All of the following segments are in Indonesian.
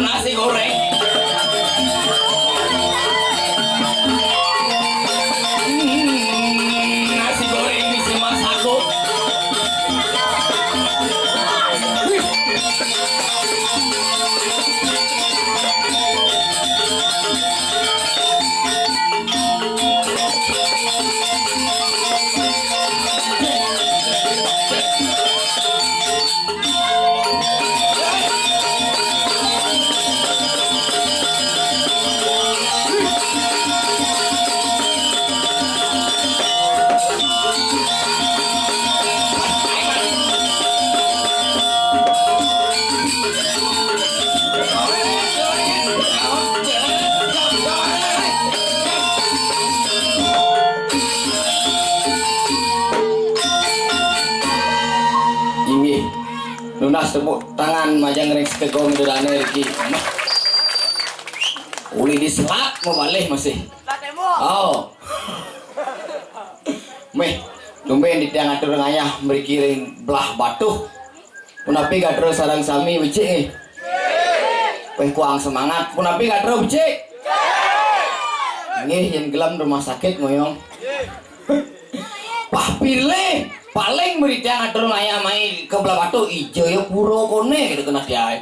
nasi goreng. Nasi goreng bisa masak kok. Lunas tepuk tangan majang reng sekegong dudane iki. Uli diselak mau balik masih. Oh. Meh, lumben di tiang atur ngayah mriki ring belah batu. Punapi gadro sarang sami becik eh. Weh kuang semangat, punapi gadro becik. Nggih yen gelam rumah sakit ngoyong. Pah pilih paling beri tiang atur ngayah mai ke belah batu ijo ya puro kone gitu kena dia.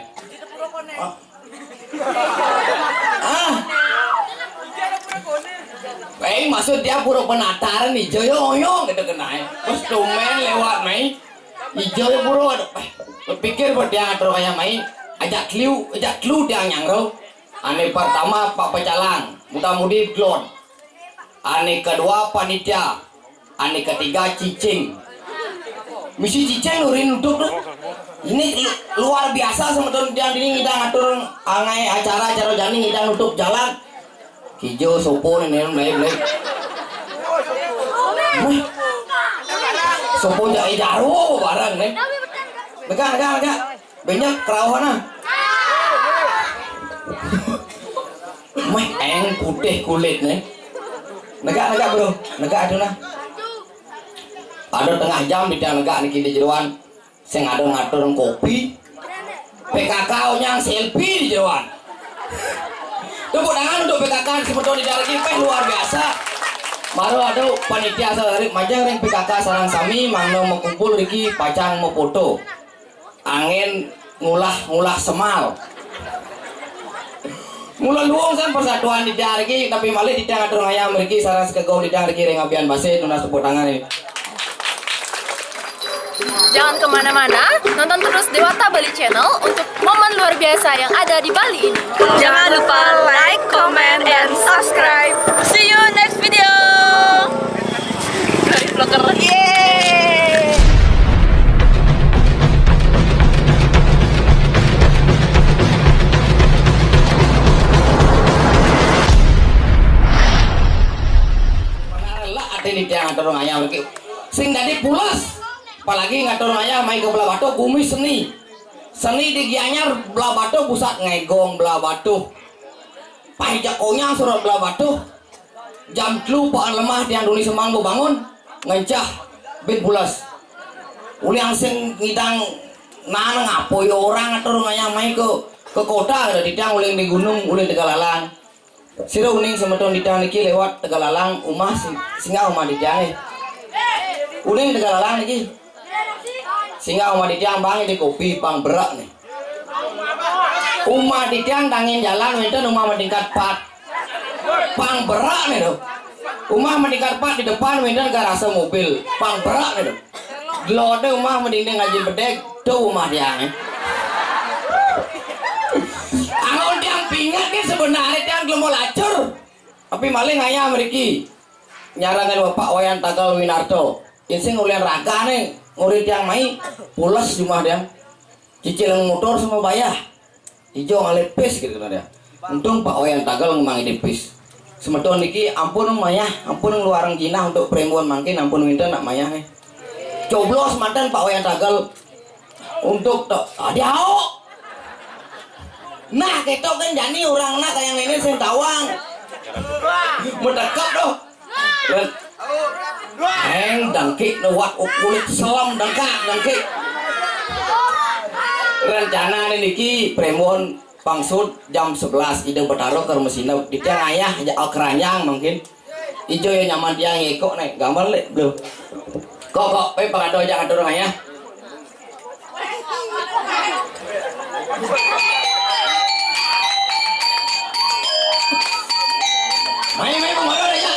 Maksud dia puro penataran ijo ya oyong gitu kena. Terus tumen lewat mai ijo ya puro. Pikir buat tiang atur ngayah mai ajak clue dia nyangro. Ane pertama Pak Pecalang, mudah-mudi glon. Ane kedua panitia. Ane ketiga cicing. Misi cicing lurin duduk tuh. Ini luar biasa sebetulnya dia ini ngidang ngatur angai acara jani ngidang nutup jalan. Hijau sopo ini mulai. Sopo jai jaru barang nih. Lega. Banyak kerawahana. Meh eng putih kulit nih. Lega bro. Lega aduh nah. Ada tengah jam di dalam negara niki di jeruan sing ada ngatur kopi PKK nyang selfie di jeruan. Tepuk tangan untuk PKK sebetulnya di dalam ini luar biasa. Baru ada panitia dari majang ring PKK sarang sami mangno mau kumpul riki pacang mau foto. Angin ngulah semal. Mula luang san persatuan di dalam ini tapi malah di dalam ngatur ayam riki sarang sekegau di dalam riki ring abian base tunas tepuk tangan ini. Jangan kemana-mana, nonton terus Dewata Bali Channel untuk momen luar biasa yang ada di Bali ini. Jangan lupa like, comment, and subscribe. See you next video. Dari vlogger. Yeay! Lah ada di tiang atur ayam lagi. Sing dadi pulas. Apalagi ngatur ayah main ke belah batu bumi seni di Gianyar belah batu pusat ngegong belah batu pahijakonya surat belah batu jam telu paan lemah tiang duni semang bangun ngencah bin bulas uli yang sing ngidang nana ngapoy orang ngatur ayah main ke kota ada di tiang uling di gunung uling Tegalalang sira uning semeton di tiang niki lewat Tegalalang umah singa umah di tiang uling Tegalalang niki sehingga umat di tiang bang di kopi pang berak nih umat di tiang tangin jalan itu rumah meningkat pat pang berak nih tuh rumah meningkat pat di depan itu gak rasa mobil pang berak nih tuh gelode rumah mending ngaji bedek tuh rumah tiang angol tiang pingat nih sebenarnya tiang belum mau lacur tapi maling ayah meriki nyarangan Bapak Wayan Tagal Winarto ini ngulian raga nih ngurit yang mai pulas cuma dia cicil motor sama bayar hijau ngalit pes gitu kan dia untung Pak Wayan Tagal ngomong di pes semeton niki ampun mayah ampun luarang Cina untuk perempuan mangkin ampun minta nak mayah nih coblos mantan Pak Wayan Tagal untuk diau nah ketok kan jani orang nak kayak ini sen tawang mendekat doh dangki nuwat kulit selam dangki rencana niki premon pangsud jam 11 ide bertaruh ke mesin di tiang ayah ya keranjang mungkin ijo yang nyaman dia ngeko nih gambar le belum kok pagado jangan turun ayah main pagado ya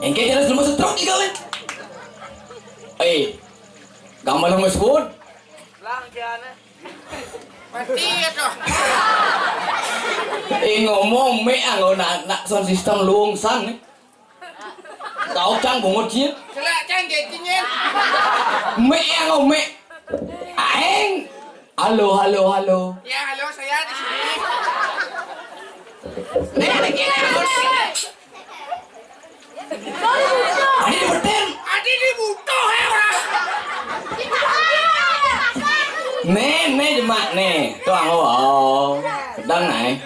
Engke jelas lu masuk truk ikaw gambar lu sebut. Lang jana. Mati ito. Ngomong me ang nak sound system lungsan. Kau cang bungut sih. Sila cang getinyen. Me ang me. Aeng. Halo. Ya, halo saya di sini. Adi berten. Adi dibutuh ya orang. Nè mà nè toàn hồ đăng này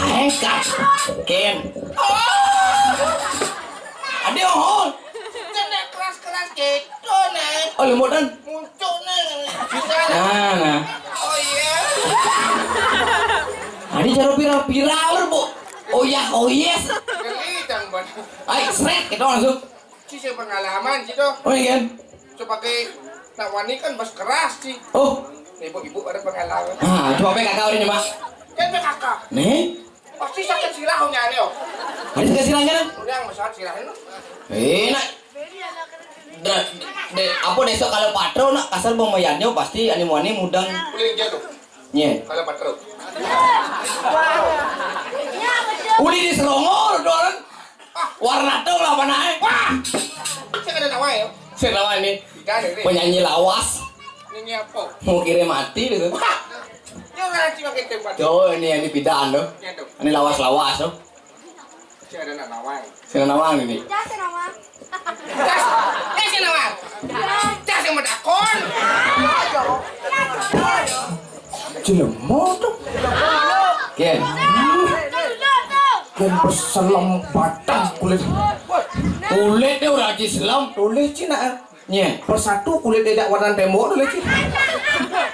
hãy cặp ken ada hon Kena keras-keras gitu nih. oh lumut dan Muncul nih. nah Oh iya. adi cara viral bu oh yes Kelihatan banget. ayo seret kita langsung Sih pengalaman sih tuh. oh iya Coba pakai nak wani kan bos keras sih. oh Ibu-ibu ada pengalaman. coba pakai kakak ini mak Kan be kakak. nih Pasti sakit sirahnya nih oh. adi kasih langganan Udah masalah sirahnya. nak apa besok kalau patro nak kasar pemayannya pasti animani mudang Kuling jatuh. nye Kalau patro. uli di Selongor doang warna dong lah mana Wah. Saya ada nama ya. siapa ini Kan ini. penyanyi lawas Ini apa? mau kirim mati gitu Wah. Yang nanti pakai tempat. oh ini yang di pidan tuh Jatuh. ini lawas tuh Saya ada nama ya. sini nawang ini Tas sih nama. Tas yang medakon. Jelemo tuh. Ken. Ken berselam batang kulit. Kulitnya udah selam. Kulit Cina. Nye. Persatu kulit tidak warna tembok dulu Cina.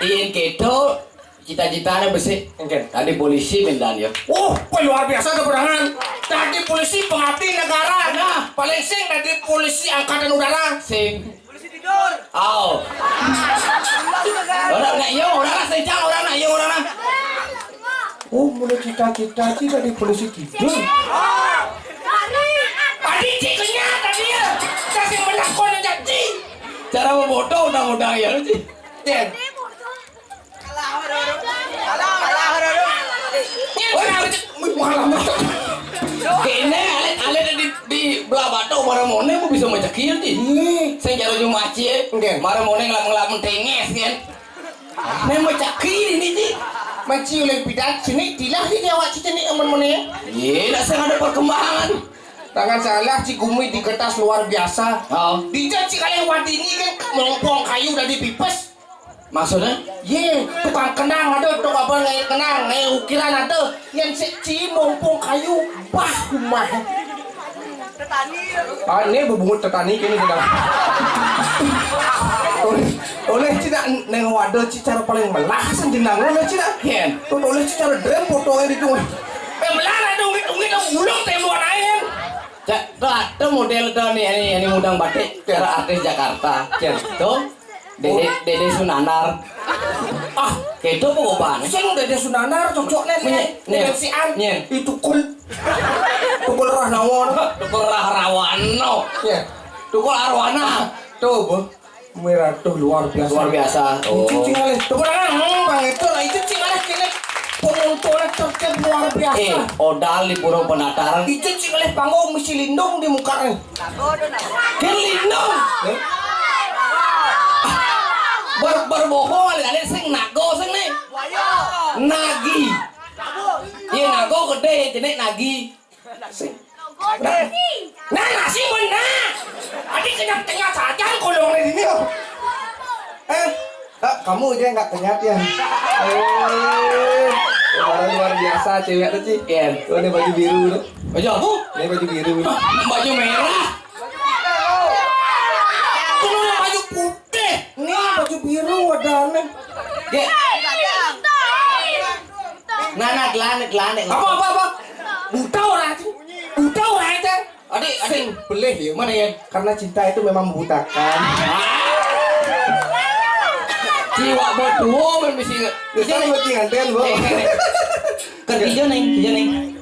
Ingin keto. Cita-citanya besi. Tadi polisi mintaan ya. Oh, luar biasa keberangan. Tadi polisi pengabdi negara. Nah, paling sing tadi polisi angkatan udara. Sing. Polisi tidur. Oh. Orang nak yo, orang lah sejak orang nak yo orang lah. Oh, mulai cita-cita di polisi tidur. Tadi ciknya tadi ya. Kasih menakon yang jadi. Cara membodoh undang-undang ya lu sih. Den. Kene alet di belah batu marah mone mau bisa macam kieu sih. Saya jalan cuma aci marah mone ngelam tenges kan. Nih macam kieu ini sih. Manci oleh bidan sini dilah di awak cita ni aman mone ya. Iya, nak ada perkembangan. Tangan salah si Gumi di kertas luar biasa. Oh. Dijat si kalian wadi ini kan melompong kayu dari pipes. Maksudnya? Ye, tukang kenang ada, tukang apa kayak kenang, kayak ukiran ada, yang si melompong kayu, bah rumah. Tetani. Ah, ini berbungut tetani kini sudah. Oleh cina neng wadah cara paling melah senjenang oleh cina. Ken. Tuh oleh cara drem fotonya di tuh. Melah ada ungit ulung tembok lain. Tuh model tuh nih ini mudang batik cara artis Jakarta. Tuh. Dede Sunanar. Ah, itu apa? Sing Dede Sunanar cocok nih bensian. Itu tukul rah nawon. Tukul rah rawano. Ya. Tukul arwana. Tuh, Bu. Merah tuh luar biasa. Luar biasa. Oh. Itu cingale. Tukul bang itu lah itu cingale kene penontonnya terkait luar biasa. Odal di Puro Penataran. Itu cingale panggung misi lindung di mukanya. Kan lindung. Berbohong ada sing nago sing nih. Nagi. Iya nago gede jenis nagi. Nah nasi mana? Adik kenyat tengah saja kolong di sini. Kamu aja nggak kenyat ya? Luar biasa cewek tuh Ci. Tuh ini baju biru tuh. Baju apa? Ini baju biru. Baju merah. Baju putih. Ini baju biru wadahnya. Dek. Nah, gelanek. Apa? Buta orang itu. Adik, boleh ya? Mana ya? Karena cinta itu memang membutakan. Jiwa berdua kan mesti. Bisa buat nganten, Bu. Kerja neng.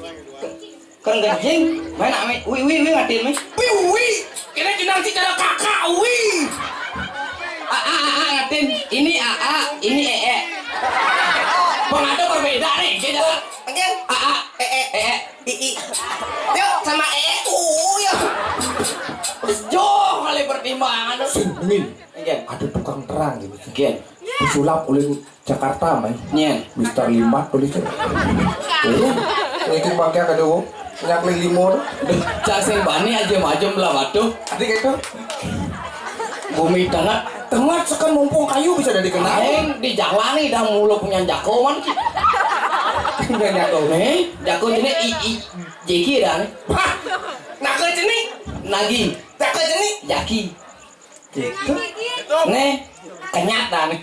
Kan gajeng. Mana ame? Wi ngatin me. Wi. Kira jenang si cara kakak, wi. Ngatin. Ini AA, ini EE. Pengada berbeda nih. Kita Again. AA, EE, II. Yuk sama ya. Jauh kali pertimbangan. Min. Again. Ada tukang terang gitu. Again. Pesulap oleh Jakarta, man. Nyen. Mister Limat tulisnya. Itu pakai kada wo. Nyak limor. Casing bani aja maju belah batu. Adik itu. Bumi tengah. Tengah sekan mumpung kayu bisa dari kenal. Di jalan nih dah mulu punya jako man. Enggak nyako. Jako jenis Jeki dah nih. Hah. Nak ke sini. Nagi. Tak ke sini. Jaki. Gitu. Nih. Kenyat dah nih.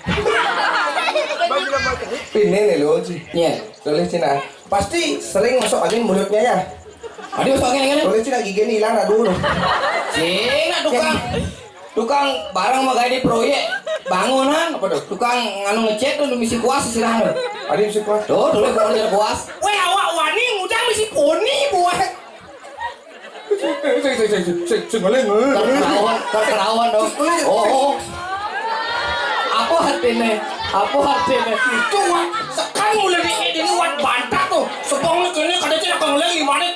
Ini nih lo sih. Nyen. Tulis Cina. Pasti sering masuk angin mulutnya ya. Aduh soalnya kan. Tulis Cina gigi hilang dah dulu. Cina tukang barang mau di proyek bangunan apa tuh? Tukang nganu ngecat tuh misi kuas sirah. Ada yang suka. Tuh kalau dia kuas. Weh awak wani ngundang misi poni buat. Kerawan dong. Oh. Apa hatinya? Itu wak sekarang mulai ini wak bantah tuh. Sepongnya kene kada cina kang lagi mana?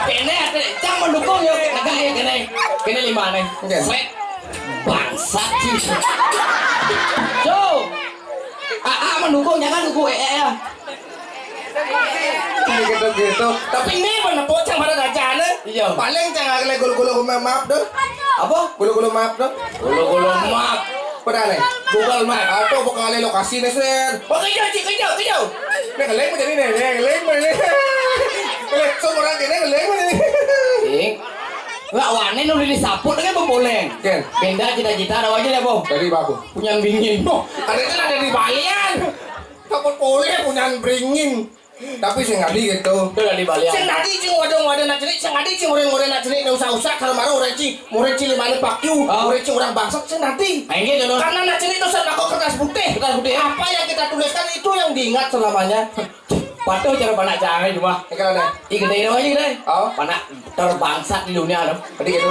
Kene ada cang mendukung yo negara ya kene 5 nih. Sweat. Bangsat sih. Jo. AA mendukung jangan dukung ya. Ini gitu. Tapi ini mana bocah pada gajahnya? Iya. Paling jangan lagi gulu-gulu maaf deh. Apa? Gulu-gulu maaf deh. Gulu-gulu map. Pada nih. Google Map. Atau bukan kali lokasi nih sen. Oh kejauh. Nih ngeleng macam ini nih. Ngeleng macam ini. Ngeleng semua orang ini ngeleng macam ini. Sing. Nggak wani nu disaput kan boleh. Ken. Benda cita-cita ada aja ya, Bo. Dari baku. Punya bingin. Ada kan ada di Balian. Kapal boleh punya beringin. Tapi sing ngadi gitu. Itu dari Balian. Sing ngadi cing wadong nak cerik, sing ngadi cing orang nak cerik usah-usah kalau marah orang cing, murid cing limane pakyu, murid cing orang bangsat sing ngadi. Nah, ini dulu. Karena nak cerik itu sedang kertas putih. Apa yang kita tuliskan itu yang diingat selamanya. Patuh cara panak jangan cuma. Ikan Ikan dari aja deh. Oh. Panak terbangsat di dunia dong. Tadi gitu.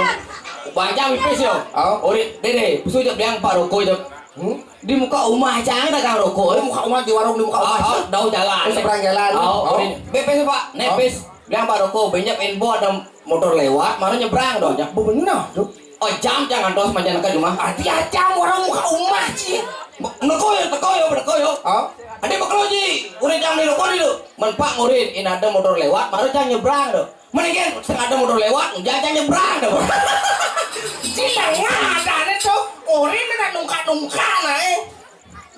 Bangsa wipis yo. Oh. Ori dede, pusu jok biang Pak Roko jok. Di muka rumah jangan dagang rokok. Oh, muka rumah di warung di muka rumah. Oh, daun jalan. Seberang jalan. Oh, bepes Pak, nepis. Bilang Pak Roko, banyak info ada motor lewat, mana nyebrang dong. Benar, Dok. Oh, jam jangan dos mancan ke rumah. Hati aja orang muka rumah sih. Tekoyo. Oh. Ada bakal ji, udah jam di rokok dulu. Menpak ngurin, ini ada motor lewat, baru jangan nyebrang dong. Mendingan setengah ada motor lewat, jangan nyebrang dong. Silang ada tuh. Orin dengan nungka naik.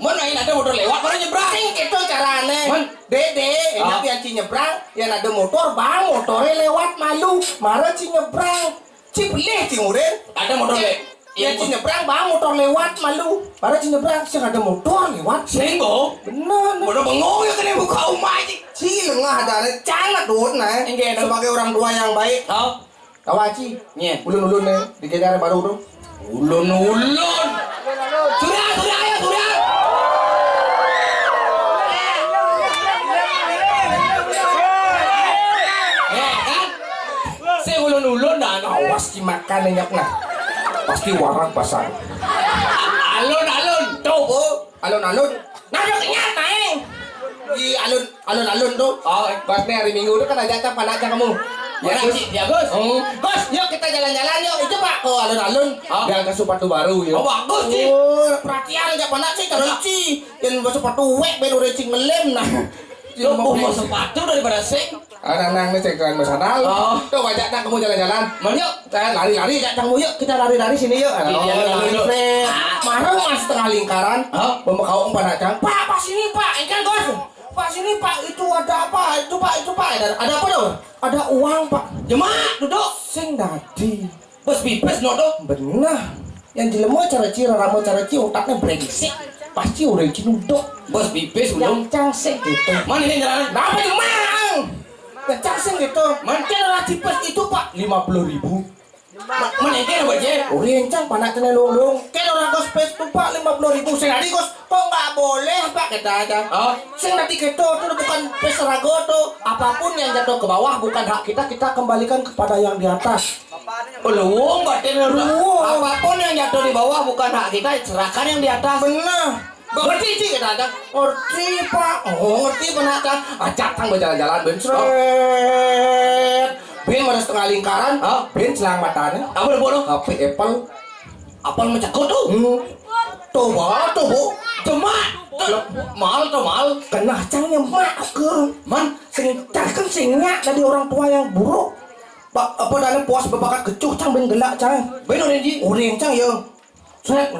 Mana ini ada motor lewat, baru nyebrang. Sing gitu carane. Man. Dede, ini yang ci nyebrang, yang ada motor, bang motornya lewat malu, marah ci nyebrang. Ci boleh ci ngurin. Ada motor lewat. Ya ci nyebrang, bang motor lewat malu, marah ci nyebrang, sing ada motor lewat. Senggo. Bener. Udah bengong ya kena buka rumah aja. Ci lengah ada cangat duit nah. Enggak, Sebagai orang tua yang baik. Oh, Kawaci. Nye. Ulun-ulun nih, dikejar baru tuh. ulun. Sudah ayo sudah. Kan? Saya ulun dan Awas ki makan nenyak nah. Pasti warak pasar. alun coba. Alun-alun. Nah, udah kenyat naik. Di alun-alun tuh. Oh, Pas nih hari Minggu itu kan ada apa aja kamu? ya Gus. Ya Gus. Gus, yuk kita jalan-jalan yuk. Itu Pak ke alun-alun. Oh. Yang ke sepatu baru yuk. Oh, bagus sih. Oh, perhatian aja panak sih terus sih. Yang sepatu wek ben udah cing ngelem nah. Lu mau sepatu daripada sing. Anak-anak nih cekan masalah. Oh. Tuh ajak nak kamu jalan-jalan. Yuk. Lari-lari ajak kamu yuk. Kita lari-lari sini yuk. Lari. Marah mas setengah lingkaran. Oh. Pembekau panak cang. Pak sini Pak. Ikan Gus. Pak sini Pak. Itu ada apa? Itu Pak. Ada apa dong? Ada uang Pak. Jemaah duduk. Sing dadi. Bos bipes no tuh. Benar. Yang jelema cara cira ramo cara ci otaknya brengsek. Pasti udah cinudok. Bos bipes belum. Yang cangsek gitu. Mana ini jalan? Kenapa jemang? Yang cangsek gitu. Mancing lah tipes itu Pak 50.000. Mana ini apa aja? Rencang panak kena lulung. Kan orang kos pes tuh Pak 50.000. Sing tadi kos kok nggak boleh Pak kata aja. Oh. Sing tadi gitu tuh bukan pes rago tuh. Apapun yang jatuh ke bawah bukan hak kita kembalikan kepada yang di atas. Luwung batin Luwung. apapun yang jatuh di bawah bukan hak kita, serahkan yang di atas. Benar. Ngerti sih kata aja. Ngerti Pak. Oh ngerti benar kan. Acak tang berjalan-jalan ben seret. Ben ada setengah lingkaran. Ben selang matanya. Apa udah bodoh? HP Apple. Apa mencekut tuh? Tuh Bu. Cuma mal. Kena cangnya mak ke. Man, Sing kan singnya dari orang tua yang buruk. Apa dalam puas berbakat kecuh cang ben gelak cang. bener Renji. Orang cang ya. Seret.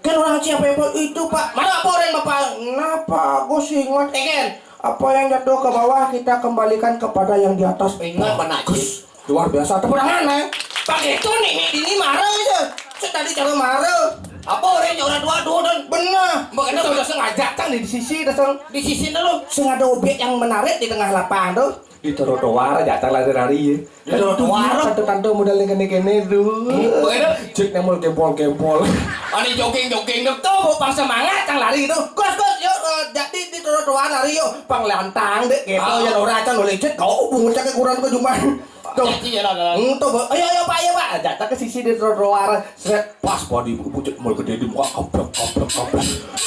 Kan orang siapa itu Pak? Mana apa orang Bapak? Kenapa? Gue sih ingat. Ken. Apa yang jatuh ke bawah kita kembalikan kepada yang di atas. Ingat mana Gus. Luar biasa. Tepuk tangan ya. Pakai itu nih ini marah aja. Saya tadi cara marah. Apa orang tua dan Benar. Bagaimana Kita udah sengaja kan di sisi dasar. di sisi dulu. Sing ada objek yang menarik di tengah lapangan tuh. Di trotoar aja tak lari-lari ya. Di trotoar? Tante-tante model kene-kene tuh. Bagaimana? Cek nemul gempol-gempol. Ani jogging Tuh pas semangat kang lari itu. Gus yuk jadi di trotoar lari yuk. Pang lantang deh gitu ya ora can boleh cek kau bungut cek kurang ke cuma. Tuh. Jadi ya lah. Tuh ayo Pak. Jatah ke sisi di trotoar. Seret pas body pucuk mul gede di muka kaplek.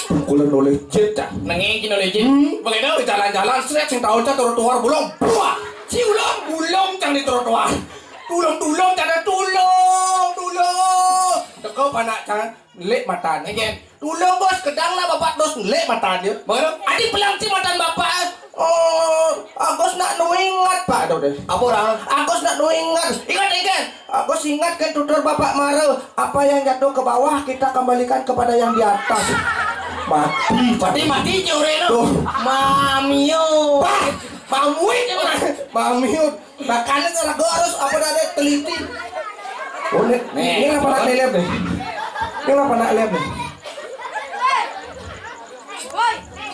Pukulan oleh jet cah. Nengin oleh Jin. Bagaimana? Jalan-jalan seret sing tahu cah trotoar belum. Buah. Si belum cang di trotoar. Tulung cah tulung. Teko panak jangan lek matan. Nggih. Tulung bos kedang lah bapak dos lek matan dia. Begitu? Adi pelang si matan bapak. Oh, Agus nak nu ingat pak tuh deh. Apa orang? Agus nak nu ingat. Ingat. Agus ingat kan tutur bapak Maro. Apa yang jatuh ke bawah kita kembalikan kepada yang di atas. Mati jure Tuh. no. Mamio. Pamuit Mamiut. Makanya cara gue harus apa ada teliti. Oh, ini apa nak lihat nih? Ini apa nak lihat nih?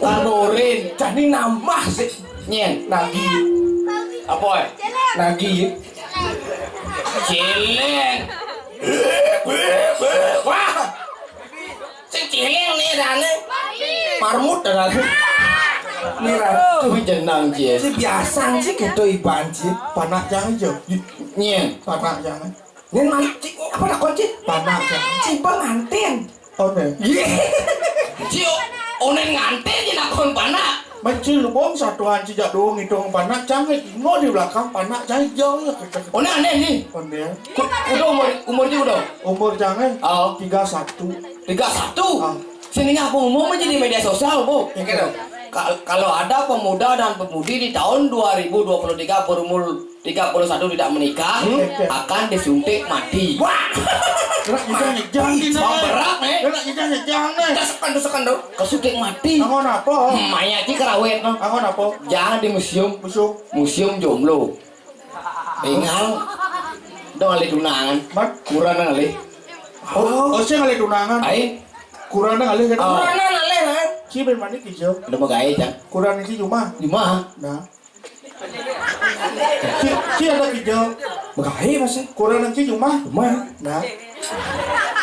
Tanurin. Jadi nambah sih. Nyen. Nagi. Apa? Nagi. Cileng. Wah. Sing cileng nih dane. Marmut dah. Ini lah. Kuwi jenang cie. Si biasa sih gitu iban sih. Panak jangan jo. Nyen. Panak jangan. Ini nanti apa nak kunci? Panak jangan. Si pengantin. Oh nih. Cio. Onen nganten di nakon panak. Macam lu bom satuan sejak doang itu panak jangan. Mau di belakang panak jangan jauh ya. Onen aneh nih. Pandai. Udah umurnya udah. Umur jangan. Oh. 31. 31. Sininya apa umum aja di media sosial, Bu. Ya gitu. Kalau ada pemuda dan pemudi di tahun 2023 berumur 31 tidak menikah akan disuntik mati. Wah. Gerak jangan. Bang berat nih. Gerak jangan. Desekan dong. Kesuntik mati. Angon apa? Mayatnya kerawet no. Angon apa? Jangan di museum. Museum jomblo. Ingal. Dong alih tunangan. Mat. Kurang alih. Oh, saya ngalih tunangan. Ai. Kurang ngalih kan? Oh. Kurang ngalih kan? Si ben mandi kijau. Ada magae jang. Kurang ini cuma. Di mana? Nah. Si ada kijau. Magae masih. Kurang ini cuma. Nah.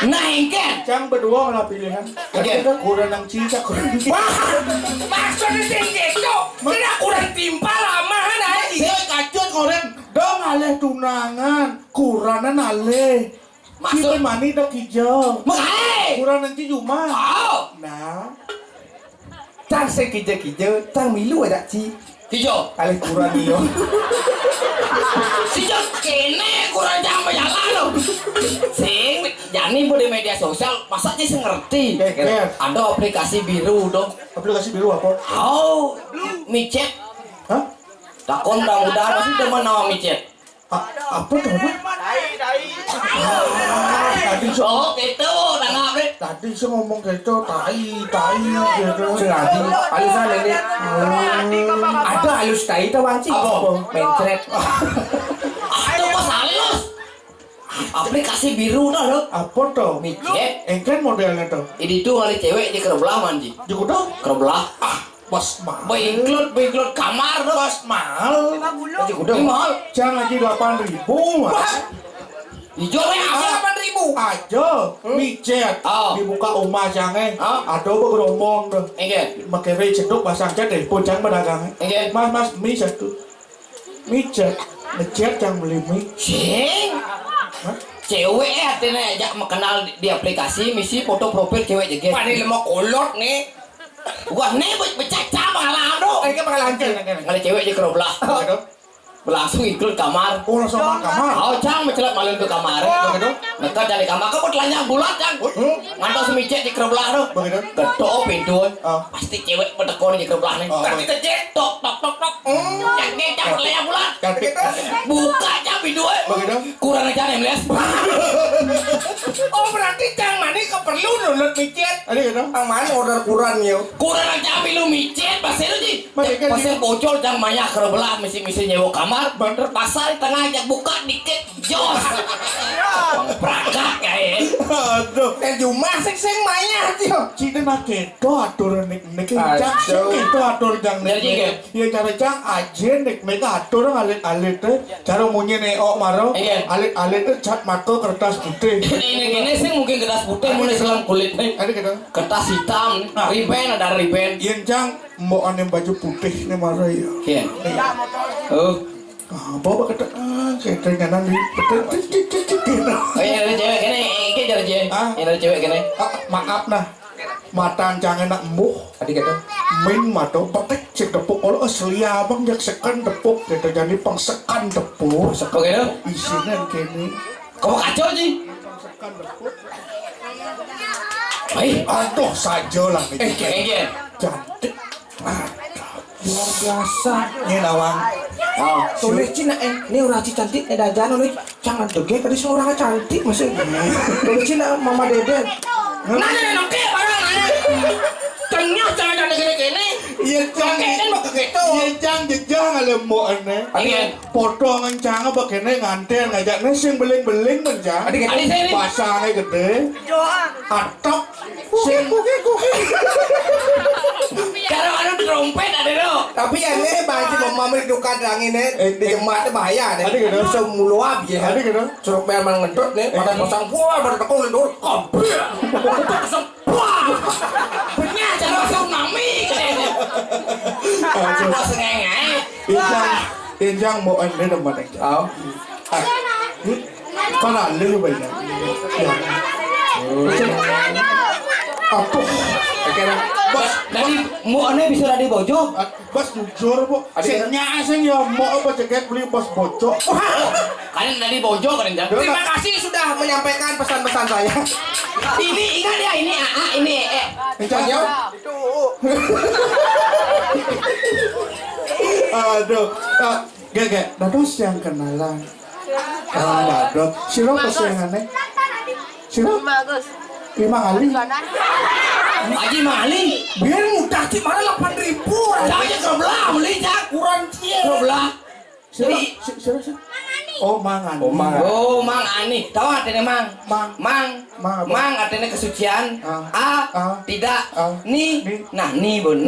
Nah, engken. Cang berdua malah pilihan. Oke. Kita kurang yang cinta kurang. Wah, maksudnya tinggi itu. Tidak kurang timpa lama kan? Iya kacut koreng. Dong ngalih tunangan. Kurang ngalih. Si ben mandi dah kijau. Magae. Kurang nanti cuma. Oh. Nah. Cang sekija-kija, cang milu ada ci. Hijau. Alih kurang iyo. Hijau kene kurang jam jalan loh. Sing jani bu di media sosial masa sih ngerti. Keker. Ada aplikasi biru dong. Aplikasi biru apa? Oh, micet. Hah? Takon mudah-mudahan masih demen nama micet. Apa tuh apa? Tadi so, Oh, gitu. Tangap deh. tadi so ngomong gitu, tai gitu. Sengaja, alisan ini. Ada halus tai tuh wanci. Apa? Mencret. Aduh, kok salus? Aplikasi biru dah loh. Apa tuh? Micet. Engken modelnya tuh. Ini tuh kali cewek di kerebelah manji. Juga tuh. Kerebelah. Bos mahal. Bingklot kamar tuh. Bos mahal. Udah mahal. Jangan lagi 8.000 mas. Hijau apa 8.000? Aja, micet. Oh. Dibuka rumah jangan. Oh. Ada bergerombong tuh. Engke. Pakai rey cedok pasang cat deh, puncang pedagang. Engke. Mas, mie satu. Micet, ngecet yang beli mie. Sing. Cewek artinya ajak mengenal di aplikasi misi foto profil cewek jeget. Pani lemok kolot nih. Bukan nih bercaca pengalaman dong. Engke bakal lancar. Ngali cewek di kerobelah. Langsung ikut kamar. Oh, langsung ke kamar. Oh, cang mencelat malu ke kamar. Begitu. Neka dari kamar kamu telanjang bulat cang. Ngantos semicet di kerobelah tuh. Begitu. Ketok pintu. Oh. Pasti cewek bertekon di kerobelah nih. Oh. Kan kita cek tok tok tok tok. Cang cang telanjang bulat. Cantik. Buka cang pintu. Begitu. Kurang aja nih melihat. Oh, berarti cang mani keperlu download micet. Ada gitu. Ang mana order kurang ya. Kurang aja lu micet pasir sih. Mereka Pasir bocor cang banyak kerobelah misi-misi nyewa kamar. Bener pasar di tengah aja buka dikit jos. Perangkat kayak. Aduh. Cuma sing manya tio. Cina nak kedo atur nek cang kedo atur jang nek. Ya cara cang ajen nek mereka atur alit-alit teh. Cara munyi neok maro. Alit-alit teh cat mata kertas putih. Ini sih mungkin kertas putih mulai selang kulit nih. Ada gitu. Kertas hitam, riben ada riben. Yen cang mbok ane baju putih nih maro ya. Iya. Oh. Bawa kata kita nyanan di Oh iya ada cewek kene, iki ada cewek. Ada cewek kene. maaf nah matan jangan nak embuh tadi kata main mato pakai cek tepuk kalau asli abang jak sekan tepuk kita jadi pangsekan tepuk Oke dong. isinya kene Kamu kacau sih. pangsekan tepuk Aduh saja lah nih. Enggen. Cantik. Luar biasa. Ini nawang. Oh, Tulis Cina ini orang cantik edajan oleh jangan dege tadi seorang cantik masih. Tulis Cina Mama Deden. nanya nongke barang nanya. Kenyang jangan gini-gini. Iya jang. Kan mau begitu. Iya jang jejang alemmu ane. Enggen. Foto ngencang begini nganten ngajaknya sing beling-beling mencang. Adik saya ini. Pasangnya gede. Atap. Sing kuki. Cara ada trompet ada lo. Tapi ini bagi mama mereka kadang ini di jemaat bahaya nih. Ada gitu? Semua biar. Ada gitu? Suruh memang ngedot nih. Pada pasang buah, pada tekung ngedot. Kabel. Pasang wah. Punya cara tsunami. Pas ngengeng. Injang mau ane demat aja. Oh. Karena lu banyak. Apa? Bos, dari mau aneh bisa ada bojo. Bos jujur bu, singnya sing ya mau apa ceket beli bos bocok. Kalian dari bojo kan enggak? Terima kasih sudah menyampaikan pesan-pesan saya. Ini ingat ya ini AA ini Injang aduh, gege, dados yang kenalan. Dados, siro pesengannya. Siro, Bagus. 5 kali. Haji Mali. Biar mudah sih, mana 8.000. Jangan kebelah beli jak kurang cie. Kebelah. Siro. Oh mangan. Oh, Mang Ani. Tahu artinya Mang? Mang. Mang. Mang artinya kesucian. Ah. Tidak. Ah. Ni. Ni. Nah, ni bun.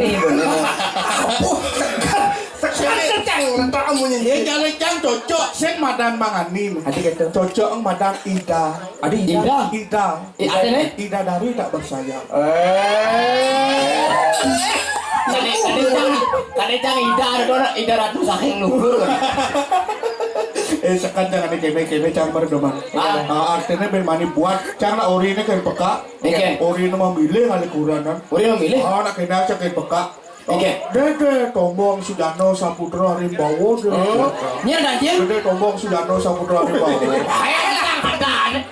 Sekarang kencang letak kamunya. Ya jangan cocok sing madan mangani. Adik itu. Cocok madan Ida. Ida. Ida. Artinya? Ida dari tak bersayap. Kadang Ida ada orang Ida ratu saking luhur. Sekarang jangan dikeme-keme camper doman. Artinya bermani buat cara ori ini kayak peka. Oke. Ori ini memilih kali kuranan. Uri memilih. Anak kena aja kayak peka. Oke. Dede tombong Sudano Saputra Rimbawo. Nya dan Dede tombong Sudano Saputra Rimbawo.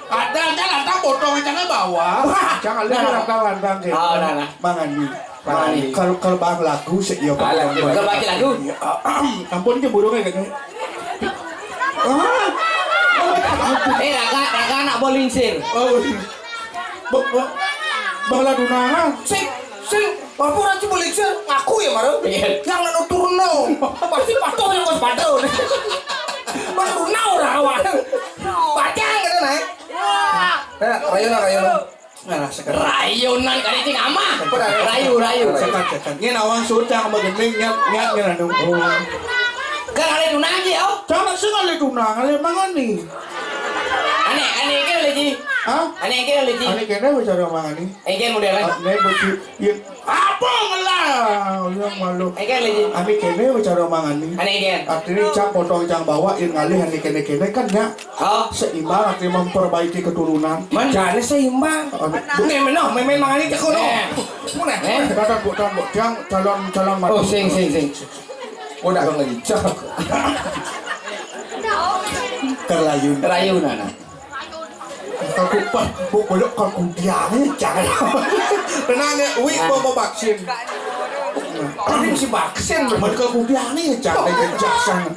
Ada Jangan potong jangan bawa. Jangan lihat lantang gitu. Oh, nah. Mangani. Mangani. Kalau bang lagu sih ya. Kalau bagi lagu. Ampun ke burungnya kayaknya. Raga anak bolingsir. Oh. Bang ladunangan. Sing. Bapak nanti boleh sih ngaku ya Maro. Yang nanu turno. Pasti patuh yang bos patuh. Bos turno rawan. Pacang gitu naik. Rayunan. Nah, sekarang. Rayunan kali cing ama. Rayu. Sekat. Ini awang sutang begening nyat ngadung. Kan ada dunang aja oh. Jangan sekali tunangan emang nih. Aneh kan lagi. Hah? Aneh kan lagi. Ani kena bicara mangani. Kan modelan. Ne beci. Apa ngelah? Yang malu. Kan lagi. Ani kene bicara mangani. Aneh kan. Artinya cang potong cang bawa in ngalih ani kene kan ya Oh. seimbang artinya memperbaiki keturunan. Jangan seimbang. Memang mangani cek kono. Mana? Kata bukan yang calon mati. Oh sing. Udah kan lagi. Kerlayun. Rayunan. Kalau bu bolok kalau kudiannya jangan. Tenang ya, mau vaksin. Ini mesti vaksin. Mereka kudiannya jangan jaksan.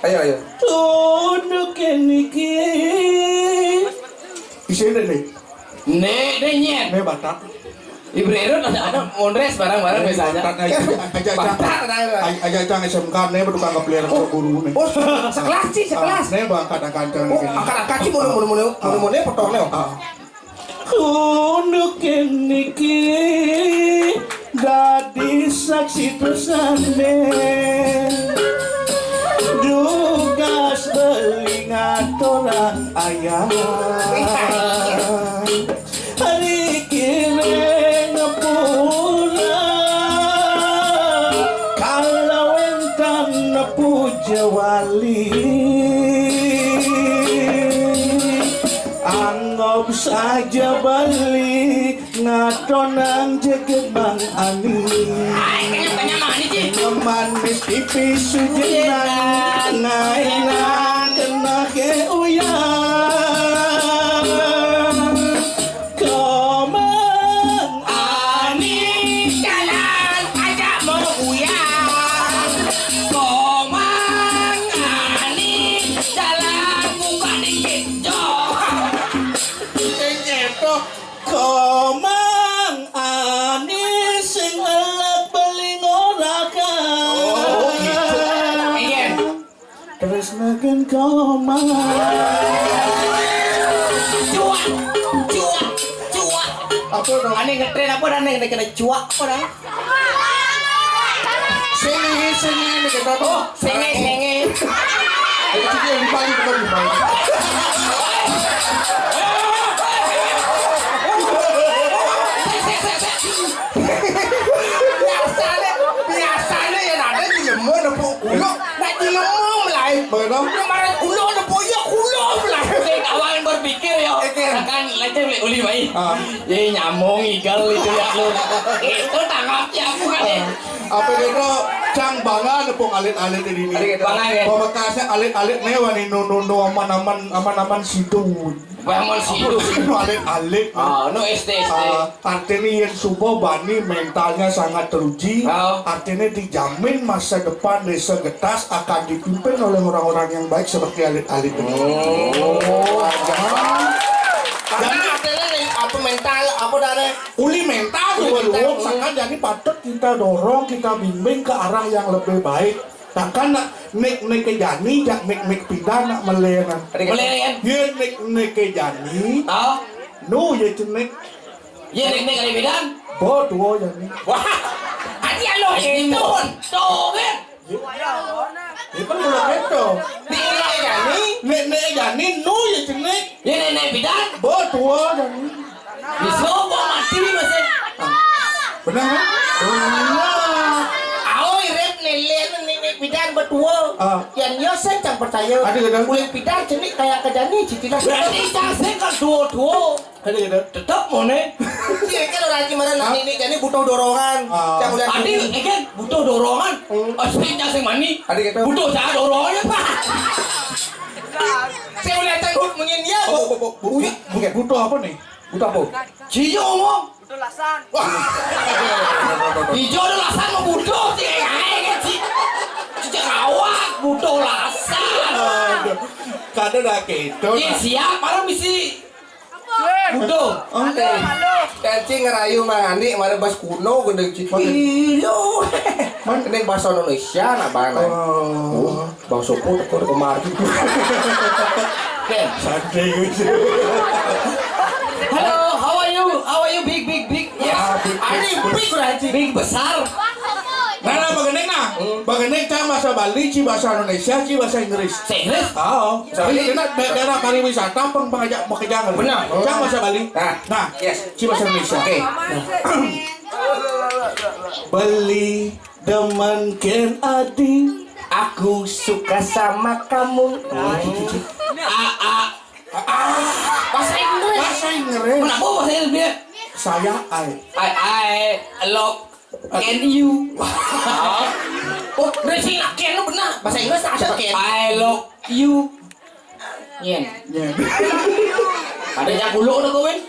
Ayo. Tunduk niki. Isinya nih. Nek nyet. Ne batak. Ibrero ada onres barang-barang biasanya. Aja jangan SMK ne bertukang kepeliharaan guru nih. Oh, sekelas. Ne bang kadang-kadang. Oh, angkat-angkat sih mau potongnya. Tunduk niki dadi saksi tersane dugas belingat orang ayah hari kini ngepura kalau entan nepuja wali anggap saja balik ngatonang jaket bang ani Kayaknya mana sih? manis tipis sujenan ngainan kena ke uyan koma. Cuak, cuak, cuak. Apa dong? Aneh ngetren apa dan aneh kena cuak apa dah? Senge ini kita tuh. Oh, senge. Itu dia di Bali bukan di Bali. Biasanya ya ada di lemah nepuk kulo, nak di lemah mulai. Betul. Kemarin kulo nepuk ya kulo mulai. Saya awal berpikir ya, kan leceh uli bayi. Ye nyamong igal itu ya lu. Itu tangkapnya aku kan. Apa itu cang bangan nepung alit-alit ini. Bangan ya. Pemekasnya alit-alit newan ini no aman-aman situ. Bangun situ. Alit-alit. No SD. Artinya yang subuh bani mentalnya sangat teruji. Artinya dijamin masa depan desa Getas akan dipimpin oleh orang-orang yang baik seperti alit-alit ini. Karena artinya nih apa mental apa dari Uli mental tuh belum, sekarang jadi patut kita dorong, kita bimbing ke arah yang lebih baik. Takkan nak nek ke jani, jak nek pindah nak melenan. Melenan. Ye nek ke jani, nu ye cenek, Ye nek ada bidan. bo tuo jani. wah aja lo itu Tuh kan. Itu mulai itu. tinggal jani Nek jani nu ye cenek, Ye nek bidan. bo tuo jani. Disobo mati masih. Benar kan? Benar. Aku irep nelen nih bidan betul. Yang nyosen cang percaya. Ada gedang. Kulit bidan jenis kayak kejani cicilan. Berarti case kan dua. Ada kita. Tetap mana? Iya kan orang gimana nanti ini jadi butuh dorongan. Cang udah Adi, kan butuh dorongan. Asli case mani. Ada kita. Butuh cara dorongannya pak. saya udah cangkut mungkin dia. Bukan butuh apa nih? Butuh apa? Cijo ngomong. Ijo ada lasan mau butuh sih kayak sih. Cijo awak butuh lasan. Aduh, kada dah gitu. Iya siap, malah misi. Butuh. Oke. Cacing ngerayu mandi mana bas kuno gede cicing. Iyo. Ini bahasa Indonesia nak bana. Bahasa pun tekor kemarin. Ken. Santai gitu. Halo, how are you? How are you? Big. Yes. Ini big besar. Nah, bagaimana nah? Bagaimana cah bahasa Bali, ci bahasa Indonesia, ci bahasa Inggris. Inggris? Oh, jadi kita daerah pariwisata pengajak pekerjaan. Benar. Cah bahasa Bali. Nah, Yes, ci bahasa Indonesia. Oke. Beli demen ken adi. Aku suka sama kamu. Bahasa Inggris. Bahasa Inggris. Kenapa bahasa Inggris? Saya I love can you. Oh, dari sini nak ken lu benar. Bahasa Inggris tak ada ken. I love you. Yen. Ya. Ada yang bulu udah kawin.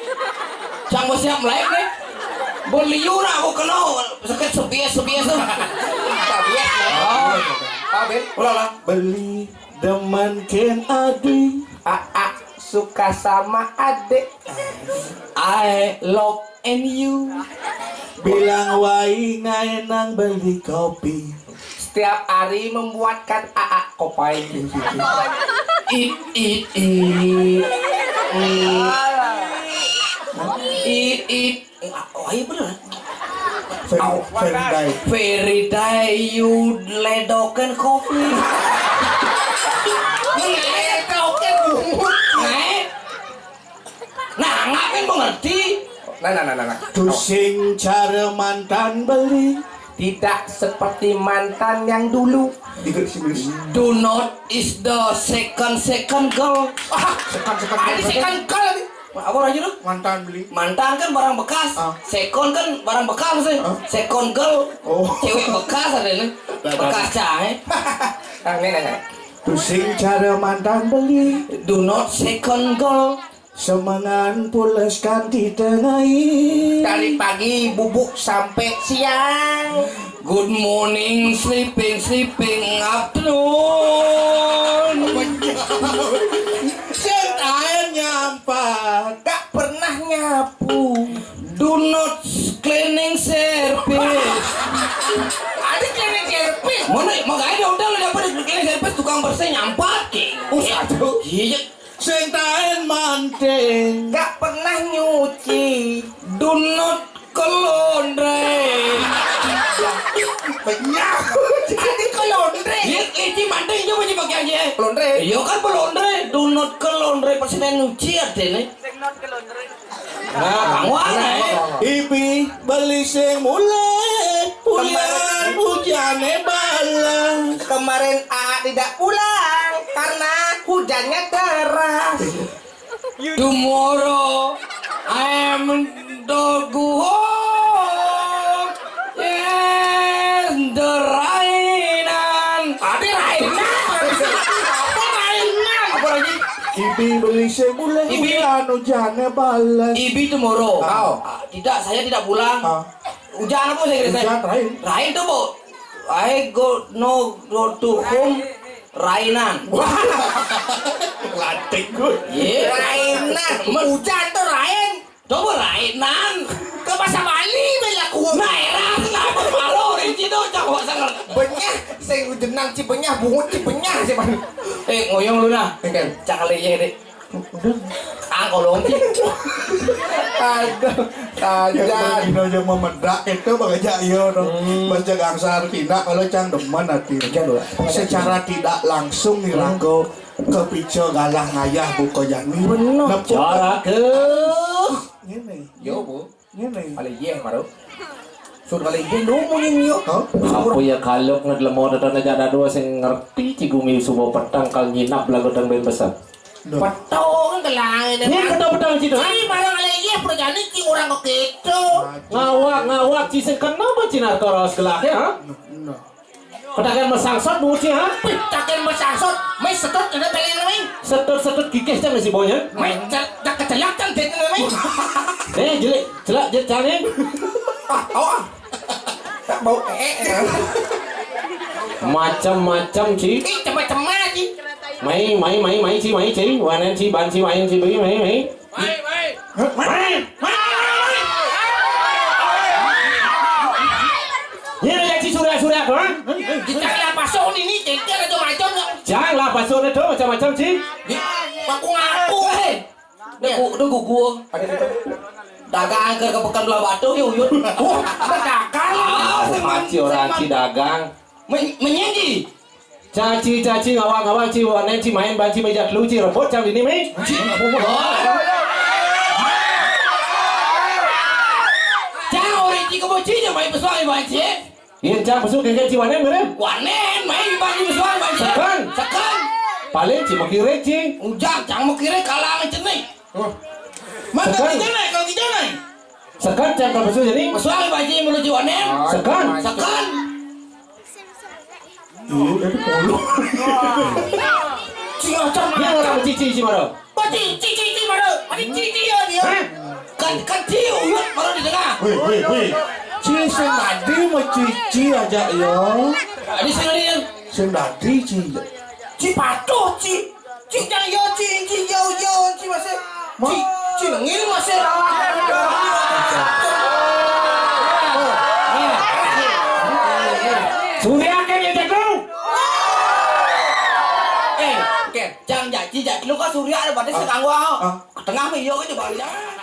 Cang masih melayak nih. Beliau aku kenal. Sakit sebias tuh. Tabiat. Tabet. Ulah. Beli demen ken adi. Suka sama adik. I love and you. Bilang wai ngaenang beli kopi. Setiap hari membuatkan kopi. Eat. Oh iya bener. Very day. Very day you ledokan kopi. Nah, ngapain mengerti? Nah. Tusing cara mantan beli. Tidak seperti mantan yang dulu. Do not is the second girl. Sekan girl nih. Apa aja lu? mantan beli. Mantan kan barang bekas. Second kan barang bekas sih. Second girl. Cewek bekas ada nih. Bekas cahe. Nah. Tusing cara mantan beli. Do not second girl. Semangan pulas ganti tenai. Dari pagi bubuk sampai siang. Good morning, sleeping afternoon. Sentai nyampat. Gak pernah nyapu. Do not cleaning service. Ada cleaning service. Mana? Makanya udah dapat kene servis tukang bersih nyampat ki. Aduh. Iya. Sing taen manting. Gak pernah nyuci. Dunut kelondre. Banyak. Jadi kelondre. Iya, leci manting coba coba aja. Kelondre. Iya kan pelondre, dunut kelondre pasti nyuci artinya. Nah, Kang Wan. Ibi beli sing mulai pulang hujane balang. Kemarin A tidak pulang karena hujannya deras. Tomorrow I am the go home. Yes, the rainan. Tapi Rainan. Apa Rainan? Apa lagi? Ibi beli sing mulai Ibi. pulang hujane balang. Ibi tomorrow. Oh. Tidak, saya tidak pulang. Ah. Hujan apa saya kira? Hujan, rain. Rain tuh, Bu. I go to home. Rainan. Latih gue. Iya. Rainan. Hujan tuh Rain. Coba Rainan. Ke bahasa Bali bela ku. Nah, era kenapa malu di situ coba sangat. Benyah, sing jenang Cibenyah, bungut Cibenyah sih Bang. Ngoyong lu nah. Cakali ya deh. Ah, kolong sih. Aduh, aja. Dino yang memedak itu bagaja iya dong. Baca gangsar tidak kalau cang demen hati. Secara tidak langsung nih rago kepicu galah ngayah buko jani. Benar. Cara ke. Ini, Yo, Bu. ini. Paling iya, Maro. Sur paling iya ngomongin yo. Apa ya kalok ngedlemot atau negara dua sing ngerti cigumi subuh petang kal nyinap lagu dan ben besar. Petong kelangin. Ini petang citu. Ci Maro paling iya perjani ci orang kok gitu. Ngawak ci sing kenapa cinar koros gelak ya? Ha? Petakan mesangsot buci ha? Pitakin masangsot, may setot kada paling naming. Setut kikis jam si bonya. May kecelak kan din naming. Jelek jane. Ah. Tak bau Macam-macam ci. Cema-cema aja. Mai ci. Wanan ci ban ci main ci bagi mai. Ini yang ci surya tu ha? Kita lah pasok ini cengkel aja macam. Janganlah pasal itu macam-macam ci. Ngaku. Nunggu gua. Dagang ke pekan belah batu ya uyut. Dagang. Ci orang ci dagang. Menyanyi. Caci ngawang ci wanen ci main banci meja lu ci rebut jam ini mi. Jangan orang ci kebocinya main pesuai banci. Iya jam besok kayak ci wanen mere. Wanen main banci pesuai banci. Sekan. Paling ci makire ci. Ujang jangan mau kira kalangan cenai. Mana Sekan. kalau kita nih. Sekan jam besok jadi. Pesuai banci menuju wanen. Sekan. Sekan. Iya, itu polo. Ini orang cici maro. Cici Maro. Ada cici ya dia. Kan ciu uyut baru di tengah. Wih. Ci sing tadi mau cici aja yo. Di sini dia. Sing tadi ci. Ci patuh ci. Ci jangan yo ci masih. Ci lengil masih. Surya kan yang jago. Jangan jadi lu kan surya ada pada sekarang gua. Tengah video kan coba lihat.